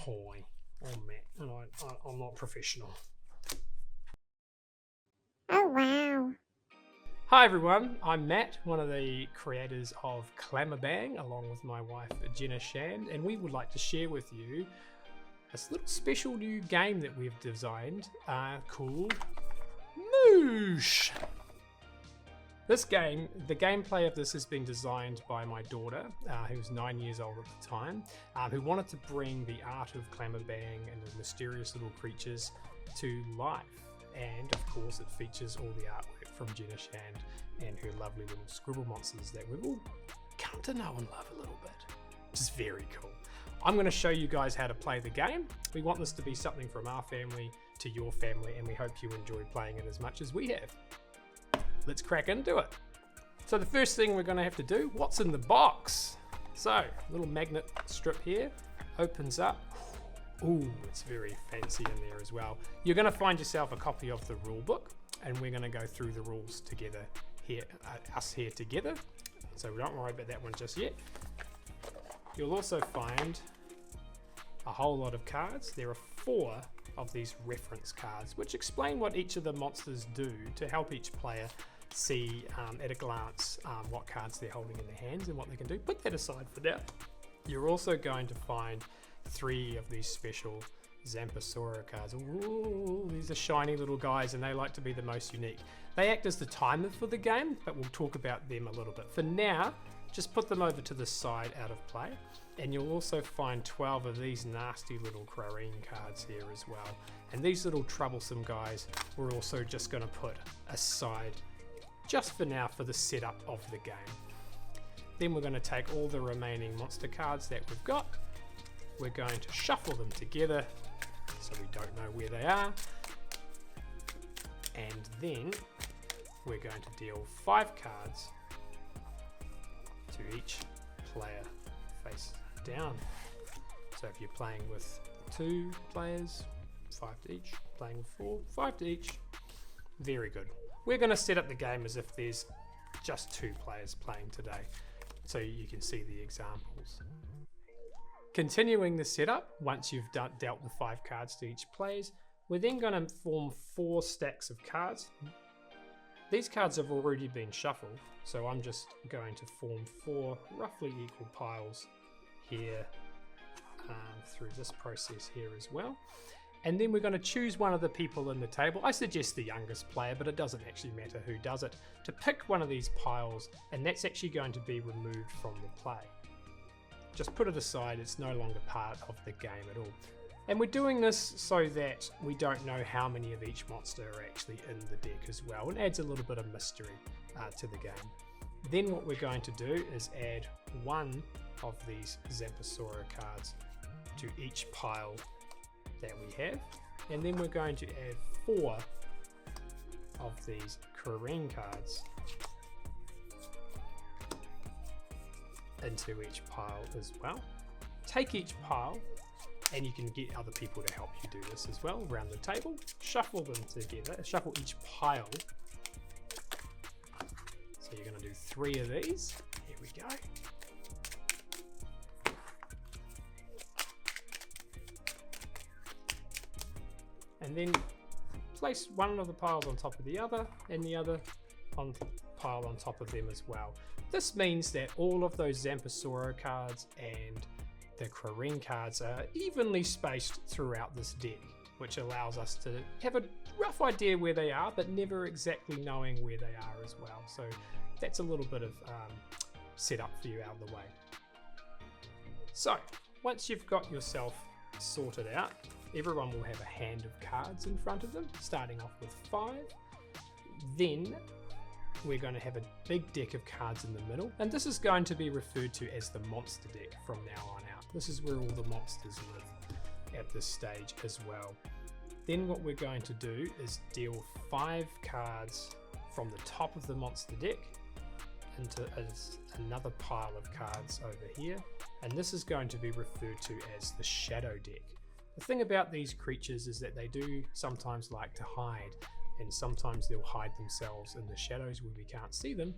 Hi, I'm Matt, and I'm not professional. Oh wow. Hi everyone, I'm Matt, one of the creators of Klama Bang, along with my wife Jenna Shand, and we would like to share with you this little special new game that we've designed called M.O.O.S.H. This game, the gameplay of this has been designed by my daughter, who's 9 years old at the time, who wanted to bring the art of Klama Bang and the mysterious little creatures to life. And of course it features all the artwork from Jenna Shand and her lovely little scribble monsters that we've all come to know and love a little bit, which is very cool. I'm going to show you guys how to play the game. We want this to be something from our family to your family, and we hope you enjoy playing it as much as we have. Let's crack into it. So the first thing we're going to have to do, what's in the box? So, little magnet strip here, opens up. Ooh, it's very fancy in there as well. You're going to find yourself a copy of the rule book, and we're going to go through the rules together here, us here together. So don't worry about that one just yet. You'll also find a whole lot of cards. There are 4 of these reference cards, which explain what each of the monsters do to help each player see at a glance what cards they're holding in their hands and what they can do. Put that aside for now. You're also going to find 3 of these special Xanpasoru cards. Ooh, these are shiny little guys, and they like to be the most unique. They act as the timer for the game, but we'll talk about them a little bit. For now, just put them over to the side out of play. And you'll also find 12 of these nasty little Krareen cards here as well. And these little troublesome guys we're also just going to put aside just for now for the setup of the game. Then we're going to take all the remaining monster cards that we've got. We're going to shuffle them together so we don't know where they are. And then we're going to deal 5 cards to each player face down. So if you're playing with 2 players, 5 to each. Playing with 4, 5 to each. Very good. We're going to set up the game as if there's just 2 players playing today, so you can see the examples. Continuing the setup, once you've dealt the 5 cards to each players, we're then going to form 4 stacks of cards. These cards have already been shuffled, so I'm just going to form 4 roughly equal piles here through this process here as well. And then we're going to choose one of the people in the table. I suggest the youngest player, but it doesn't actually matter who does it, to pick one of these piles, and that's actually going to be removed from the play. Just put it aside, it's no longer part of the game at all. And we're doing this so that we don't know how many of each monster are actually in the deck as well. It adds a little bit of mystery to the game. Then what we're going to do is add 1 of these Xanpasoru cards to each pile that we have. And then we're going to add 4 of these Krareen cards into each pile as well. Take each pile, and you can get other people to help you do this as well around the table. Shuffle them together, shuffle each pile. So you're going to do 3 of these. Here we go. And then place one of the piles on top of the other, and the other pile on top of them as well. This means that all of those Xanpasoru cards and the Krareen cards are evenly spaced throughout this deck, which allows us to have a rough idea where they are, but never exactly knowing where they are as well. So that's a little bit of setup for you out of the way. So once you've got yourself sorted out, everyone will have a hand of cards in front of them, starting off with 5. Then we're going to have a big deck of cards in the middle, and this is going to be referred to as the monster deck from now on out. This is where all the monsters live at this stage as well. Then what we're going to do is deal 5 cards from the top of the monster deck into another pile of cards over here, and this is going to be referred to as the shadow deck. The thing about these creatures is that they do sometimes like to hide, and sometimes they'll hide themselves in the shadows where we can't see them,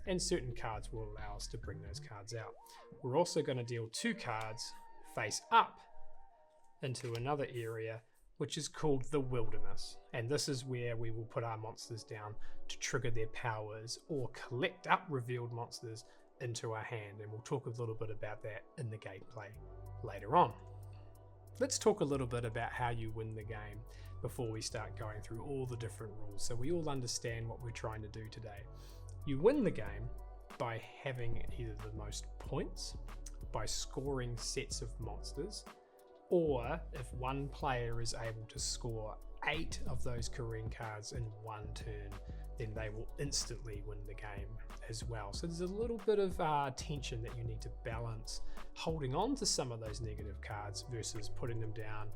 and certain cards will allow us to bring those cards out. We're also going to deal 2 cards face up into another area which is called the wilderness, and this is where we will put our monsters down to trigger their powers or collect up revealed monsters into our hand, and we'll talk a little bit about that in the gameplay later on. Let's talk a little bit about how you win the game before we start going through all the different rules so we all understand what we're trying to do today. You win the game by having either the most points, by scoring sets of monsters, or if one player is able to score 8 of those Krareen cards in one turn, then they will instantly win the game as well. So there's a little bit of tension that you need to balance, holding on to some of those negative cards versus putting them down,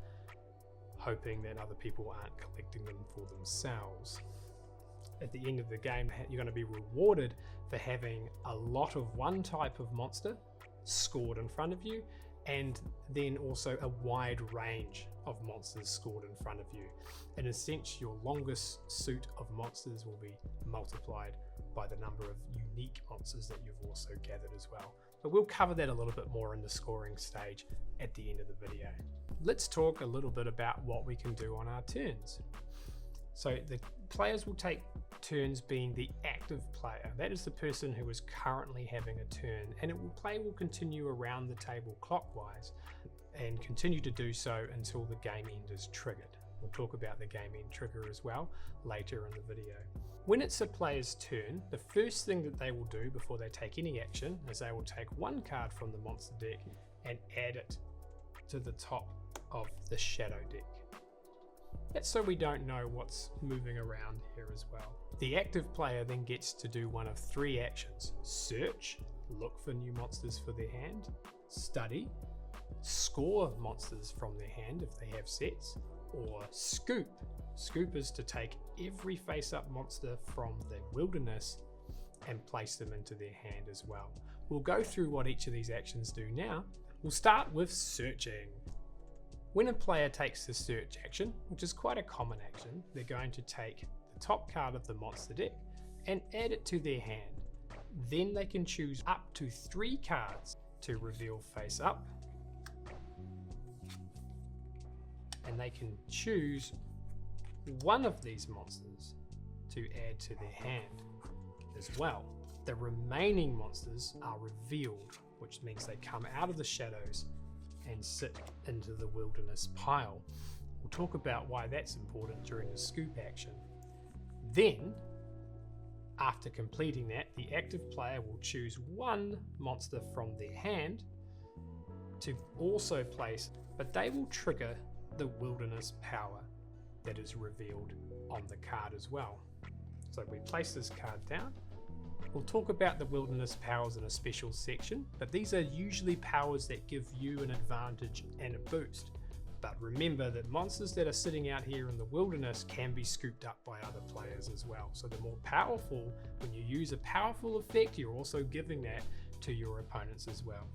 hoping that other people aren't collecting them for themselves. At the end of the game, you're going to be rewarded for having a lot of one type of monster scored in front of you, and then also a wide range of monsters scored in front of you. In a sense, your longest suit of monsters will be multiplied by the number of unique monsters that you've also gathered as well. But we'll cover that a little bit more in the scoring stage at the end of the video. Let's talk a little bit about what we can do on our turns. So the players will take turns being the active player. That is the person who is currently having a turn, and play will continue around the table clockwise and continue to do so until the game end is triggered. We'll talk about the game end trigger as well later in the video. When it's a player's turn, the first thing that they will do before they take any action is they will take one card from the monster deck and add it to the top of the shadow deck. That's so we don't know what's moving around here as well. The active player then gets to do one of 3 actions: search, look for new monsters for their hand; study, score monsters from their hand if they have sets; or scoop. Scoop is to take every face-up monster from the wilderness and place them into their hand as well. We'll go through what each of these actions do now. We'll start with searching. When a player takes the search action, which is quite a common action, they're going to take the top card of the monster deck and add it to their hand. Then they can choose up to 3 cards to reveal face up, and they can choose one of these monsters to add to their hand as well. The remaining monsters are revealed, which means they come out of the shadows and sit into the wilderness pile. We'll talk about why that's important during the scoop action. Then, after completing that, the active player will choose one monster from their hand to also place, but they will trigger the wilderness power that is revealed on the card as well. So we place this card down. We'll talk about the wilderness powers in a special section, but these are usually powers that give you an advantage and a boost. But remember that monsters that are sitting out here in the wilderness can be scooped up by other players as well. So the more powerful, when you use a powerful effect, you're also giving that to your opponents as well.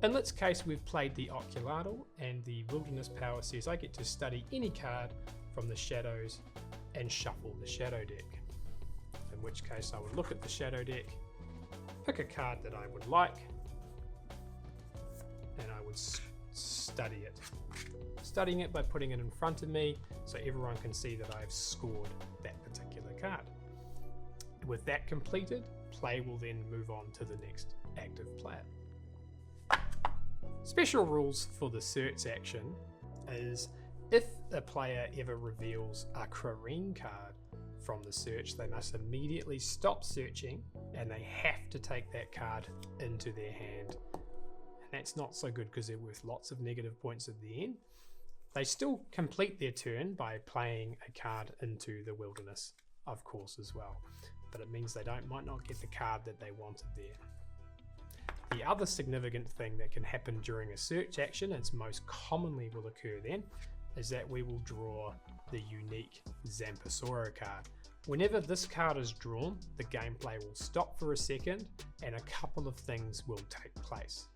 In this case, we've played the Occulartyl, and the wilderness power says I get to study any card from the shadows and shuffle the shadow deck. In which case I would look at the shadow deck, pick a card that I would like, and I would study it. Studying it by putting it in front of me so everyone can see that I've scored that particular card. With that completed, play will then move on to the next active player. Special rules for the search action is if a player ever reveals a Krareen card from the search, they must immediately stop searching and they have to take that card into their hand. And that's not so good because they're worth lots of negative points at the end. They still complete their turn by playing a card into the wilderness, of course, as well. But it means they might not get the card that they wanted there. The other significant thing that can happen during a search action, and most commonly will occur then, is that we will draw the unique Xanpasoru card. Whenever this card is drawn, the gameplay will stop for a second and a couple of things will take place.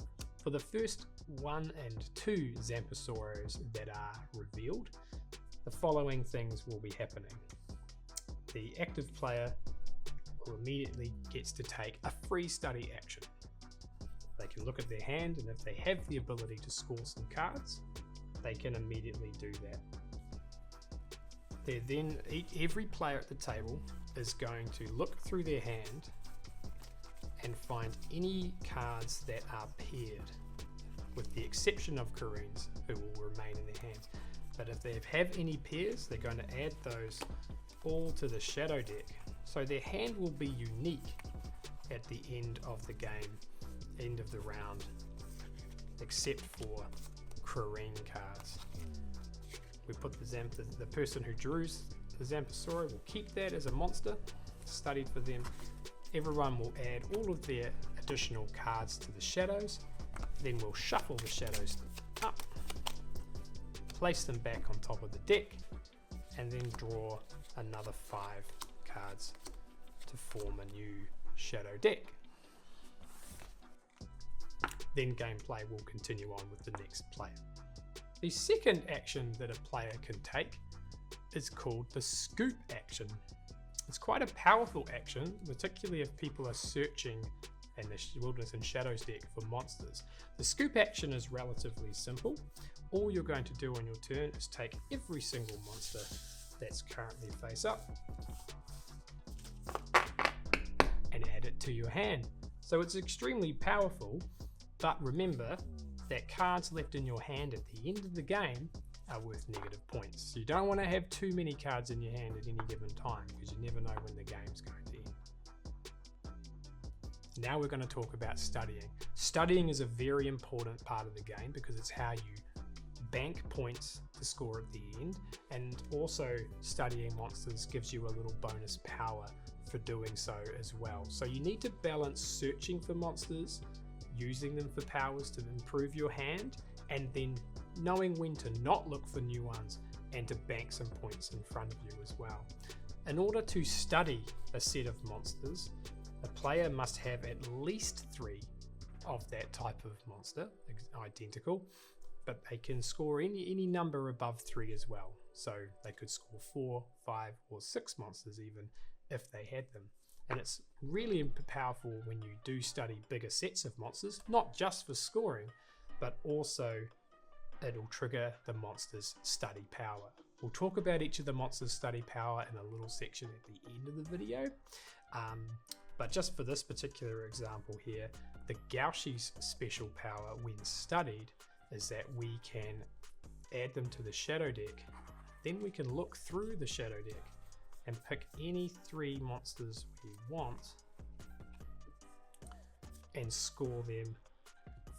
For the first 1 and 2 Xanpasorus that are revealed, the following things will be happening. The active player will immediately gets to take a free study action. They can look at their hand, and if they have the ability to score some cards, they can immediately do that. Every player at the table is going to look through their hand and find any cards that are paired, with the exception of Krareen's, who will remain in their hands. But if they have any pairs, they're going to add those all to the shadow deck. So their hand will be unique at the end of the game, end of the round, except for Krareen cards. We put the person who drew the Xanpasoru will keep that as a monster, studied for them. Everyone will add all of their additional cards to the shadows, then we'll shuffle the shadows up, place them back on top of the deck, and then draw another 5 cards to form a new shadow deck. Then gameplay will continue on with the next player. The second action that a player can take is called the scoop action. It's quite a powerful action, particularly if people are searching in the Wilderness and Shadows deck for monsters. The scoop action is relatively simple. All you're going to do on your turn is take every single monster that's currently face up and add it to your hand. So it's extremely powerful, but remember that cards left in your hand at the end of the game are worth negative points. So you don't want to have too many cards in your hand at any given time, because you never know when the game's going to end. Now we're going to talk about studying. Studying is a very important part of the game because it's how you bank points to score at the end, and also studying monsters gives you a little bonus power for doing so as well. So you need to balance searching for monsters, using them for powers to improve your hand, and then knowing when to not look for new ones and to bank some points in front of you as well. In order to study a set of monsters, a player must have at least 3 of that type of monster, identical, but they can score any number above 3 as well. So they could score 4, 5, or 6 monsters even if they had them. And it's really powerful when you do study bigger sets of monsters, not just for scoring, but also it'll trigger the monster's study power. We'll talk about each of the monsters' study power in a little section at the end of the video. But just for this particular example here, the Gaushi's special power when studied is that we can add them to the shadow deck. Then we can look through the shadow deck and pick any 3 monsters we want and score them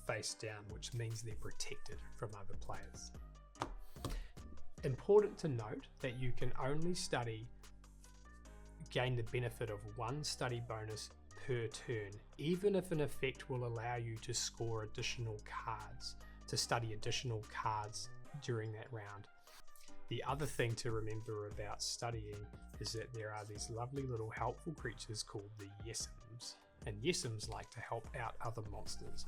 face down, which means they're protected from other players. Important to note that you can only gain the benefit of 1 study bonus per turn, even if an effect will allow you to score additional cards, to study additional cards during that round. The other thing to remember about studying is that there are these lovely little helpful creatures called the Yessims, and Yessims like to help out other monsters.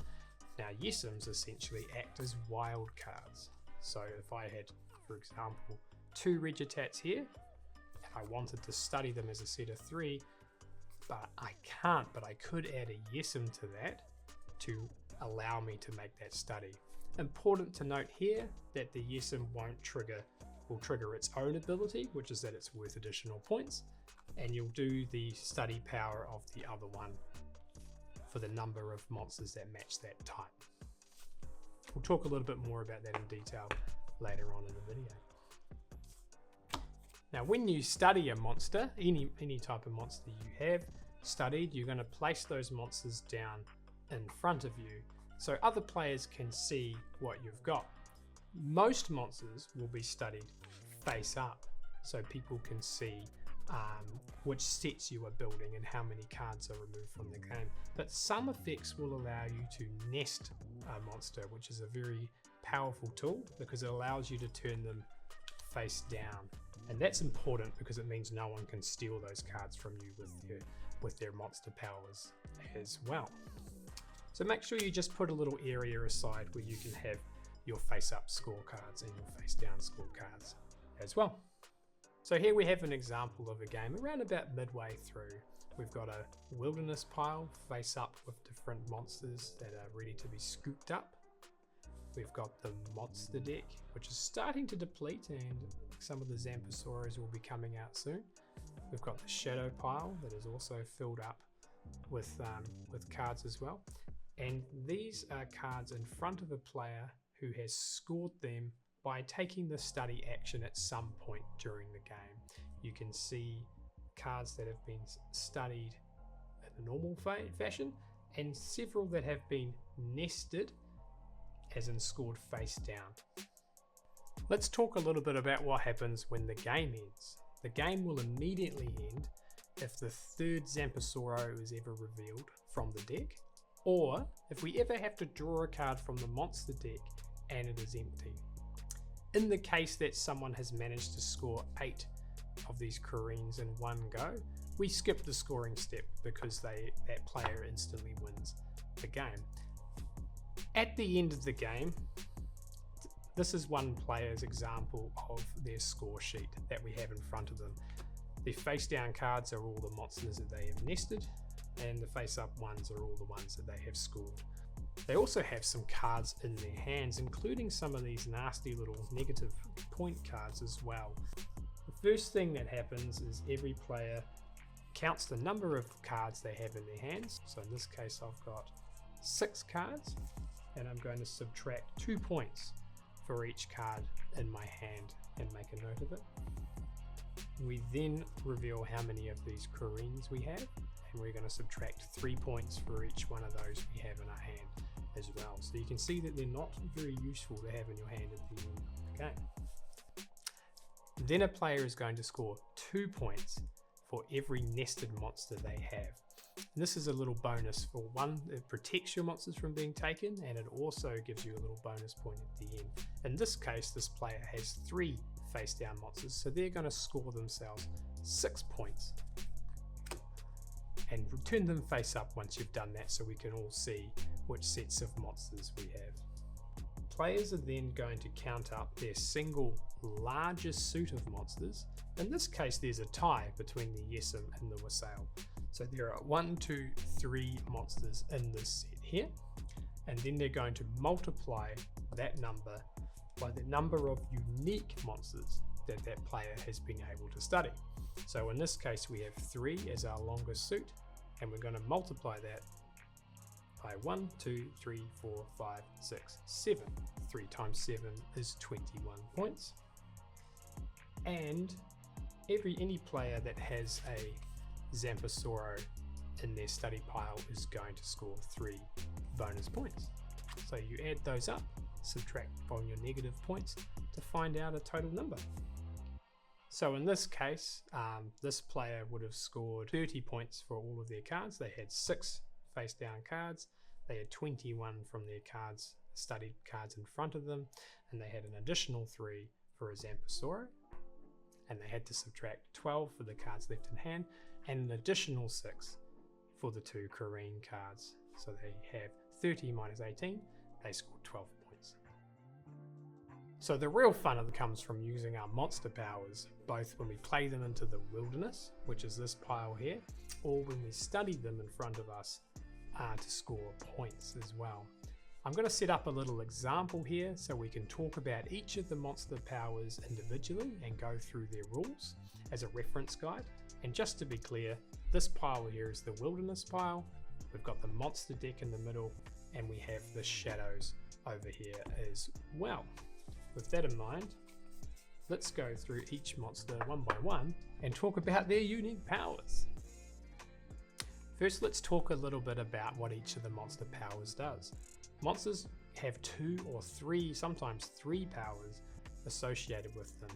Now Yessims essentially act as wild cards. So if I had, for example, 2 Regitats here, and I wanted to study them as a set of 3, but I can't, but I could add a Yessim to that to allow me to make that study. Important to note here that the Yessim will trigger its own ability, which is that it's worth additional points, and you'll do the study power of the other one for the number of monsters that match that type. We'll talk a little bit more about that in detail later on in the video. Now when you study a monster, any type of monster you have studied, you're going to place those monsters down in front of you so other players can see what you've got. Most monsters will be studied face up so people can see which sets you are building and how many cards are removed from the game. But some effects will allow you to nest a monster, which is a very powerful tool because it allows you to turn them face down. And that's important because it means no one can steal those cards from you with their monster powers as well. So make sure you just put a little area aside where you can have your face-up scorecards and your face-down scorecards as well. So here we have an example of a game around about midway through. We've got a wilderness pile face up with different monsters that are ready to be scooped up. we've got the monster deck, which is starting to deplete, and some of the Xanpasoru will be coming out soon. We've got the shadow pile that is also filled up with cards as well. And these are cards in front of a player who has scored them by taking the study action at some point during the game. You can see cards that have been studied in a normal fashion, and several that have been nested, as in scored face down. Let's talk a little bit about what happens when the game ends. The game will immediately end if the third Xanpasoru is ever revealed from the deck, or if we ever have to draw a card from the monster deck and it is empty. In the case that someone has managed to score 8 of these Krareens in one go, we skip the scoring step because that player instantly wins the game. At the end of the game, this is one player's example of their score sheet that we have in front of them. The face down cards are all the monsters that they have nested, and the face up ones are all the ones that they have scored. They also have some cards in their hands, including some of these nasty little negative point cards as well. The first thing that happens is every player counts the number of cards they have in their hands. So in this case I've got 6 cards, and I'm going to subtract 2 points for each card in my hand and make a note of it. We then reveal how many of these Krareens we have, and we're going to subtract 3 points for each one of those we have in our hand as well. So you can see that they're not very useful to have in your hand at the end of the game. Then a player is going to score 2 points for every nested monster they have. And this is a little bonus for one, it protects your monsters from being taken, and it also gives you a little bonus point at the end. In this case, this player has 3 face down monsters, so they're going to score themselves 6 points. And return them face up once you've done that, so we can all see which sets of monsters we have. Players are then going to count up their single largest suit of monsters. In this case there's a tie between the Yessim and the Wassail. So there are 1, 2, 3 monsters in this set here, and then they're going to multiply that number by the number of unique monsters that that player has been able to study. So in this case we have 3 as our longest suit, and we're going to multiply that by 1, 2, 3, 4, 5, 6, 7. 3 times 7 is 21 points. And any player that has a Xanpasoru in their study pile is going to score 3 bonus points. So you add those up, subtract from your negative points to find out a total number. So in this case, this player would have scored 30 points for all of their cards. They had 6 face down cards, they had 21 from their cards, studied cards in front of them, and they had an additional 3 for a Xanpasoru, and they had to subtract 12 for the cards left in hand, and an additional 6 for the 2 Krareen cards. So they have 30 minus 18, they scored 12 points. So the real fun of it comes from using our monster powers, both when we play them into the wilderness, which is this pile here, or when we study them in front of us to score points as well. I'm going to set up a little example here so we can talk about each of the monster powers individually and go through their rules as a reference guide. And just to be clear, this pile here is the wilderness pile, we've got the monster deck in the middle, and we have the shadows over here as well. With that in mind, let's go through each monster one by one and talk about their unique powers. First, let's talk a little bit about what each of the monster powers does. Monsters have 2 or 3, sometimes 3 powers associated with them.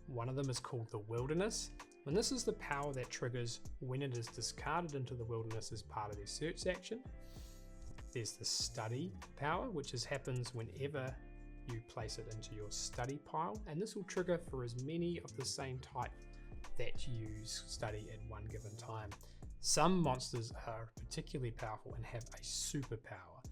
One of them is called the wilderness, and this is the power that triggers when it is discarded into the wilderness as part of their search action. There's the study power, which happens whenever you place it into your study pile, and this will trigger for as many of the same type that you study at one given time. Some monsters are particularly powerful and have a superpower.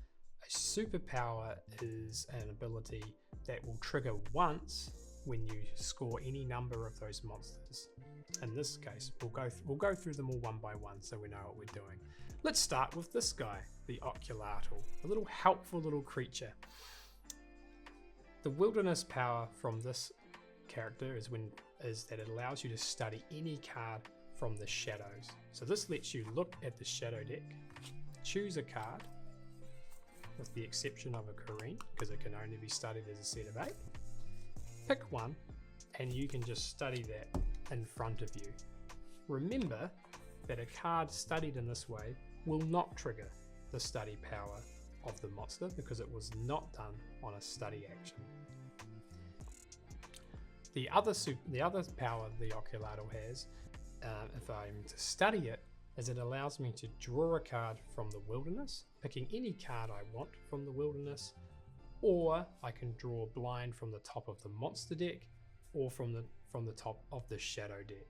A superpower is an ability that will trigger once when you score any number of those monsters. In this case, we'll go through them all one by one so we know what we're doing. Let's start with this guy, the Occulartyl, a little helpful little creature. The wilderness power from this character is that it allows you to study any card from the shadows. So this lets you look at the shadow deck, choose a card, with the exception of a Krareen, because it can only be studied as a set of 8. Pick one, and you can just study that in front of you. Remember that a card studied in this way will not trigger the study power of the monster because it was not done on a study action. The other power the Occulartyl has, if I'm to study it, is it allows me to draw a card from the wilderness, picking any card I want from the wilderness, or I can draw blind from the top of the monster deck or from the top of the shadow deck.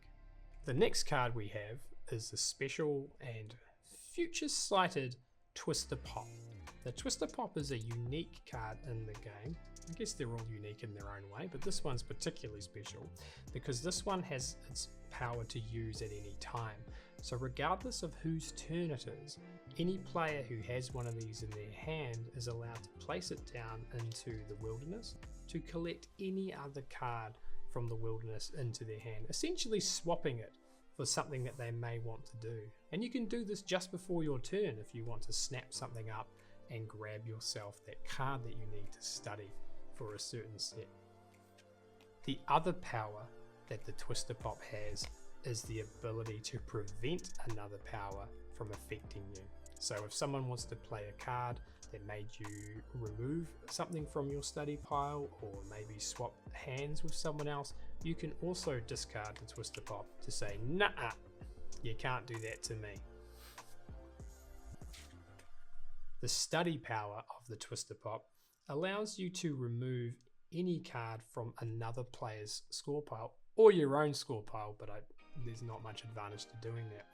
The next card we have is the special and future sighted Twisterpop. The Twisterpop is a unique card in the game. I guess they're all unique in their own way, but this one's particularly special because this one has its power to use at any time. So regardless of whose turn it is, any player who has one of these in their hand is allowed to place it down into the wilderness to collect any other card from the wilderness into their hand, essentially swapping it for something that they may want to do. And you can do this just before your turn if you want to snap something up and grab yourself that card that you need to study for a certain set. The other power that the Twisterpop has is the ability to prevent another power from affecting you. So if someone wants to play a card that made you remove something from your study pile or maybe swap hands with someone else, you can also discard the Twisterpop to say, nah, you can't do that to me. The study power of the Twisterpop allows you to remove any card from another player's score pile or your own score pile, but there's not much advantage to doing that.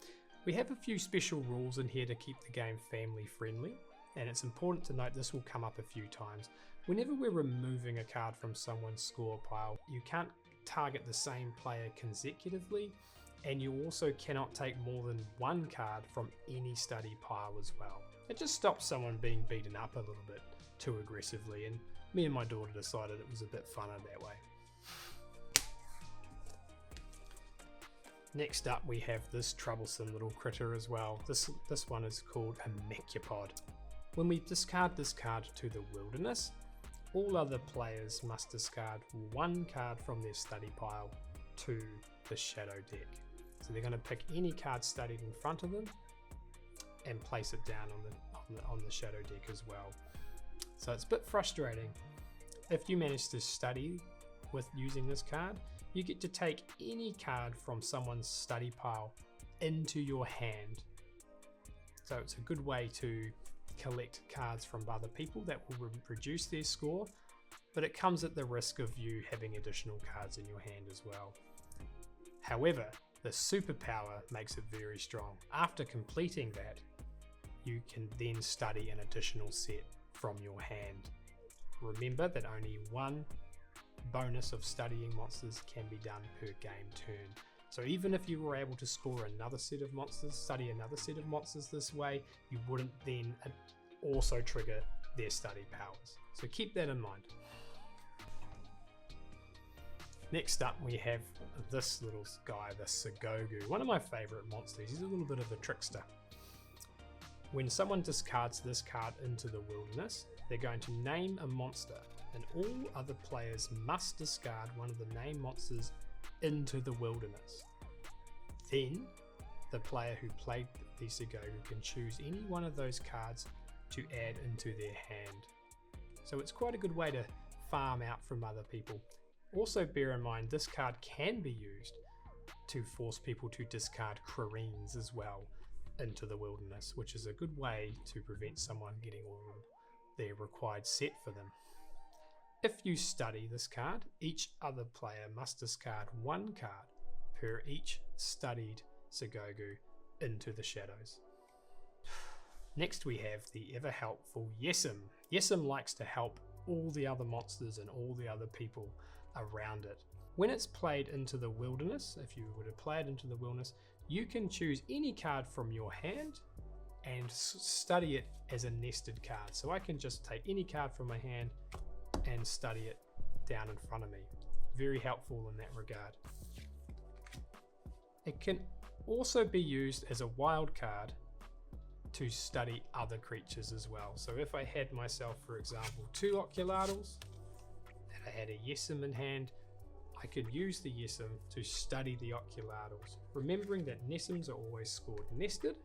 We have a few special rules in here to keep the game family friendly, and it's important to note this will come up a few times. Whenever we're removing a card from someone's score pile, you can't target the same player consecutively, and you also cannot take more than one card from any study pile as well. It just stops someone being beaten up a little bit too aggressively, and me and my daughter decided it was a bit funner that way. Next up we have this troublesome little critter as well. This one is called a Mehcupod. When we discard this card to the wilderness, all other players must discard one card from their study pile to the shadow deck. So they're going to pick any card studied in front of them and place it down on the shadow deck as well. So it's a bit frustrating. If you manage to study with using this card, you get to take any card from someone's study pile into your hand. So it's a good way to collect cards from other people that will reduce their score, but it comes at the risk of you having additional cards in your hand as well. However, the superpower makes it very strong. After completing that, you can then study an additional set from your hand. Remember that only one bonus of studying monsters can be done per game turn. So even if you were able to score another set of monsters, study another set of monsters this way, you wouldn't then also trigger their study powers. So keep that in mind. Next up we have this little guy, the Sicogue, one of my favourite monsters. He's a little bit of a trickster. When someone discards this card into the wilderness, they're going to name a monster, and all other players must discard one of the named monsters into the wilderness. Then, the player who played the Sicogue can choose any one of those cards to add into their hand. So it's quite a good way to farm out from other people. Also bear in mind this card can be used to force people to discard Krareens as well into the wilderness, which is a good way to prevent someone getting all their required set for them. If you study this card, each other player must discard one card per each studied Sicogue into the shadows. Next we have the ever helpful Yessim. Yessim likes to help all the other monsters and all the other people around it. When it's played into the wilderness, if you were to play it into the wilderness, you can choose any card from your hand and study it as a nested card. So I can just take any card from my hand and study it down in front of me. Very helpful in that regard. It can also be used as a wild card to study other creatures as well. So if I had myself, for example, 2 Occulartyls and I had a Yessim in hand, I could use the Yessim to study the Occulartyls, remembering that Nessims are always scored nested,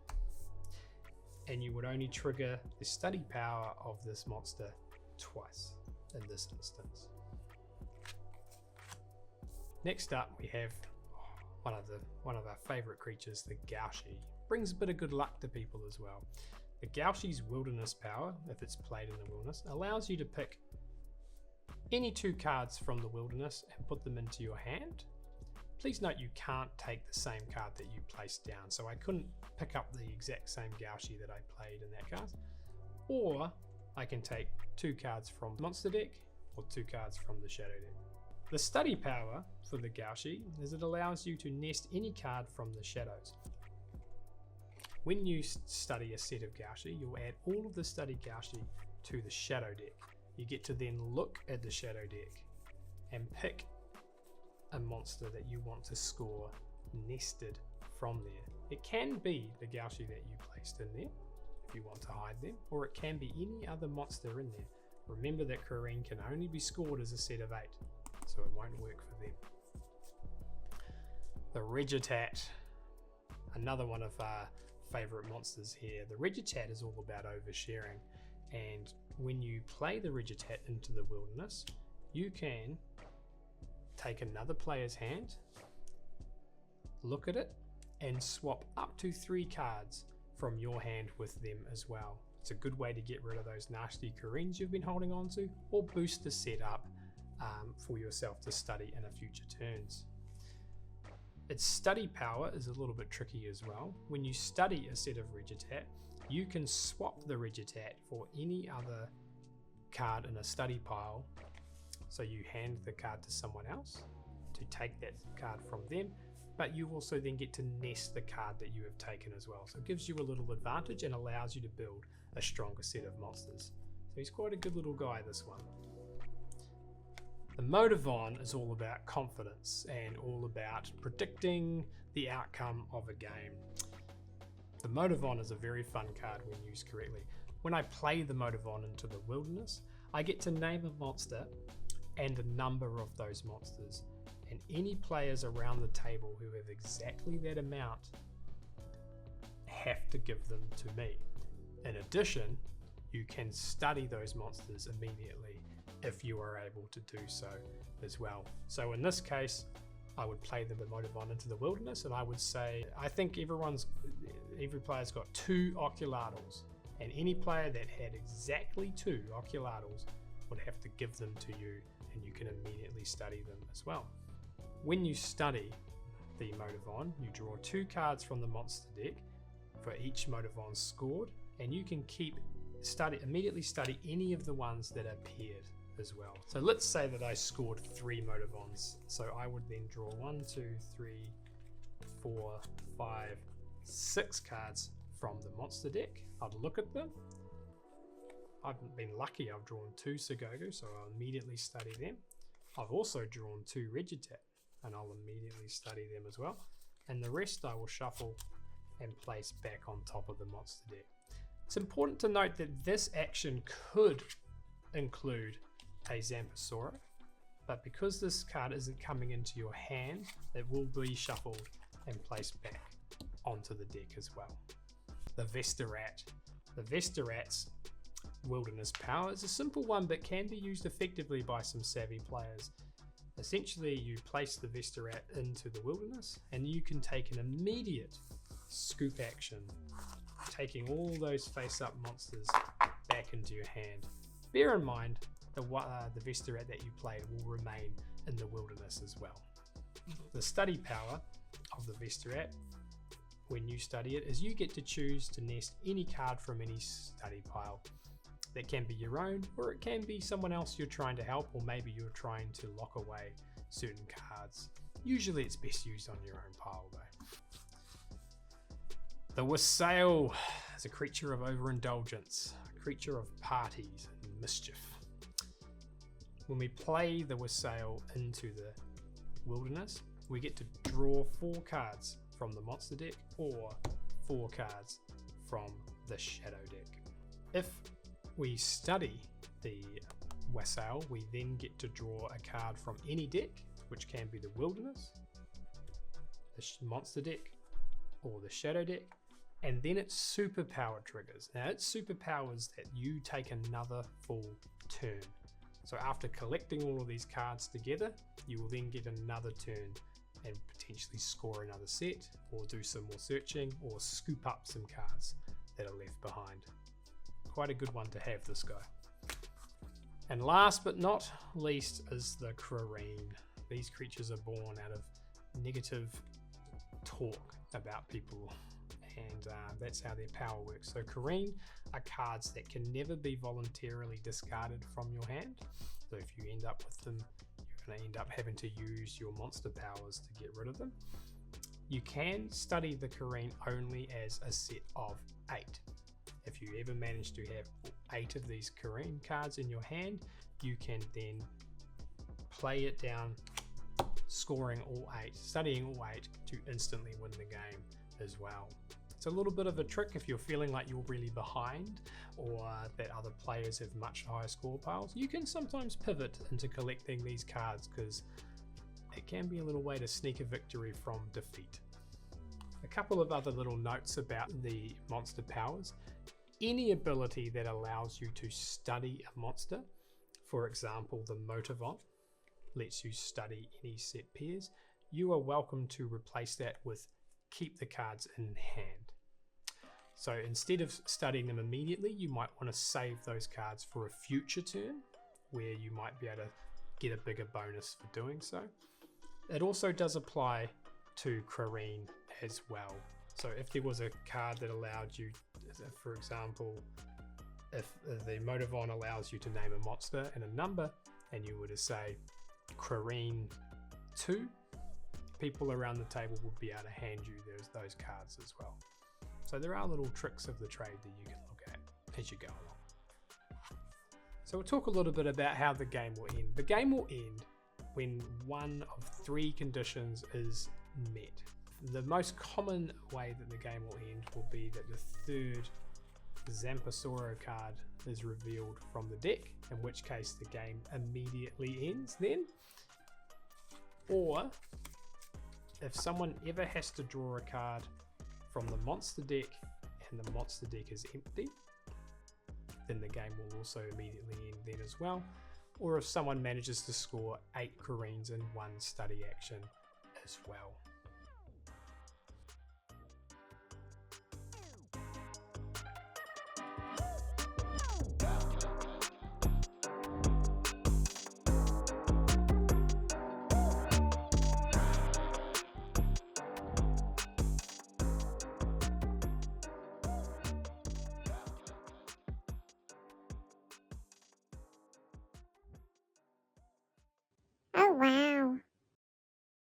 and you would only trigger the study power of this monster twice in this instance. Next up we have one of our favourite creatures, the Gaushi. Brings a bit of good luck to people as well. The Gaushi's wilderness power, if it's played in the wilderness, allows you to pick any 2 cards from the wilderness and put them into your hand. Please note you can't take the same card that you placed down, so I couldn't pick up the exact same Gaushi that I played in that card. Or I can take 2 cards from the monster deck or 2 cards from the shadow deck. The study power for the Gaushi is it allows you to nest any card from the shadows. When you study a set of Gaushi, you'll add all of the study Gaushi to the shadow deck. You get to then look at the shadow deck and pick a monster that you want to score nested from there. It can be the Gaushi that you placed in there if you want to hide them, or it can be any other monster in there. Remember that Krareen can only be scored as a set of 8, so it won't work for them. The Regitat, another one of our favourite monsters here. The Regitat is all about oversharing, and when you play the Regitat into the wilderness, you can take another player's hand, look at it, and swap up to 3 cards from your hand with them as well. It's a good way to get rid of those nasty Krareens you've been holding on to, or boost the setup for yourself to study in a future turns. Its study power is a little bit tricky as well. When you study a set of Regitat, you can swap the Regitat for any other card in a study pile. So you hand the card to someone else to take that card from them, but you also then get to nest the card that you have taken as well. So it gives you a little advantage and allows you to build a stronger set of monsters. So he's quite a good little guy, this one. The Motivon is all about confidence and all about predicting the outcome of a game. The Motivon is a very fun card when used correctly. When I play the Motivon into the wilderness, I get to name a monster and a number of those monsters, and any players around the table who have exactly that amount have to give them to me. In addition, you can study those monsters immediately if you are able to do so as well. So in this case, I would play the Motivon into the wilderness, and I would say, I think every player's got 2 Occulartyls, and any player that had exactly 2 Occulartyls would have to give them to you, and you can immediately study them as well. When you study the Motivon, you draw 2 cards from the monster deck for each Motivon scored, and you can immediately study any of the ones that appeared as well. So let's say that I scored 3 Motivons. So I would then draw 1, 2, 3, 4, 5, 6 cards from the monster deck. I'd look at them. I've been lucky, I've drawn 2 Sicogue, so I'll immediately study them. I've also drawn 2 Regitat, and I'll immediately study them as well. And the rest I will shuffle and place back on top of the monster deck. It's important to note that this action could include a Xanpasoru, but because this card isn't coming into your hand, it will be shuffled and placed back onto the deck as well. The Vestorat. The Vestorat's wilderness power is a simple one, but can be used effectively by some savvy players. Essentially, you place the Vestorat into the wilderness, and you can take an immediate scoop action, taking all those face-up monsters back into your hand. Bear in mind, the Vestorat that you played will remain in the wilderness as well. The study power of the Vestorat, when you study it, is you get to choose to nest any card from any study pile. That can be your own, or it can be someone else you're trying to help, or maybe you're trying to lock away certain cards. Usually it's best used on your own pile though. The Wassail is a creature of overindulgence, a creature of parties and mischief. When we play the Wassail into the wilderness, we get to draw 4 cards from the monster deck or 4 cards from the shadow deck. If we study the Wassail, we then get to draw a card from any deck, which can be the wilderness, the monster deck, or the shadow deck, and then its superpower triggers. Now its superpower is that you take another full turn. So after collecting all of these cards together, you will then get another turn and potentially score another set, or do some more searching, or scoop up some cards that are left behind. Quite a good one to have, this guy. And last but not least is the Krareen. These creatures are born out of negative talk about people, and that's how their power works. So Krareen are cards that can never be voluntarily discarded from your hand. So if you end up with them, you're going to end up having to use your monster powers to get rid of them. You can study the Krareen only as a set of 8. If you ever manage to have 8 of these Krareen cards in your hand, you can then play it down, scoring all 8, studying all 8 to instantly win the game as well. It's a little bit of a trick if you're feeling like you're really behind, or that other players have much higher score piles. You can sometimes pivot into collecting these cards, because it can be a little way to sneak a victory from defeat. A couple of other little notes about the monster powers. Any ability that allows you to study a monster, for example the Motivon lets you study any set pairs, you are welcome to replace that with keep the cards in hand. So instead of studying them immediately, you might want to save those cards for a future turn, where you might be able to get a bigger bonus for doing so. It also does apply to Krareen as well. So if there was a card that allowed you, for example, if the Motivon allows you to name a monster and a number, and you were to say Krareen 2, people around the table would be able to hand you those cards as well. So there are little tricks of the trade that you can look at as you go along. So we'll talk a little bit about how the game will end. The game will end when one of 3 conditions is met. The most common way that the game will end will be that the 3rd Xanpasoru card is revealed from the deck, in which case the game immediately ends then. Or if someone ever has to draw a card from the monster deck and the monster deck is empty, then the game will also immediately end then as well. Or if someone manages to score 8 Krareens in 1 study action as well.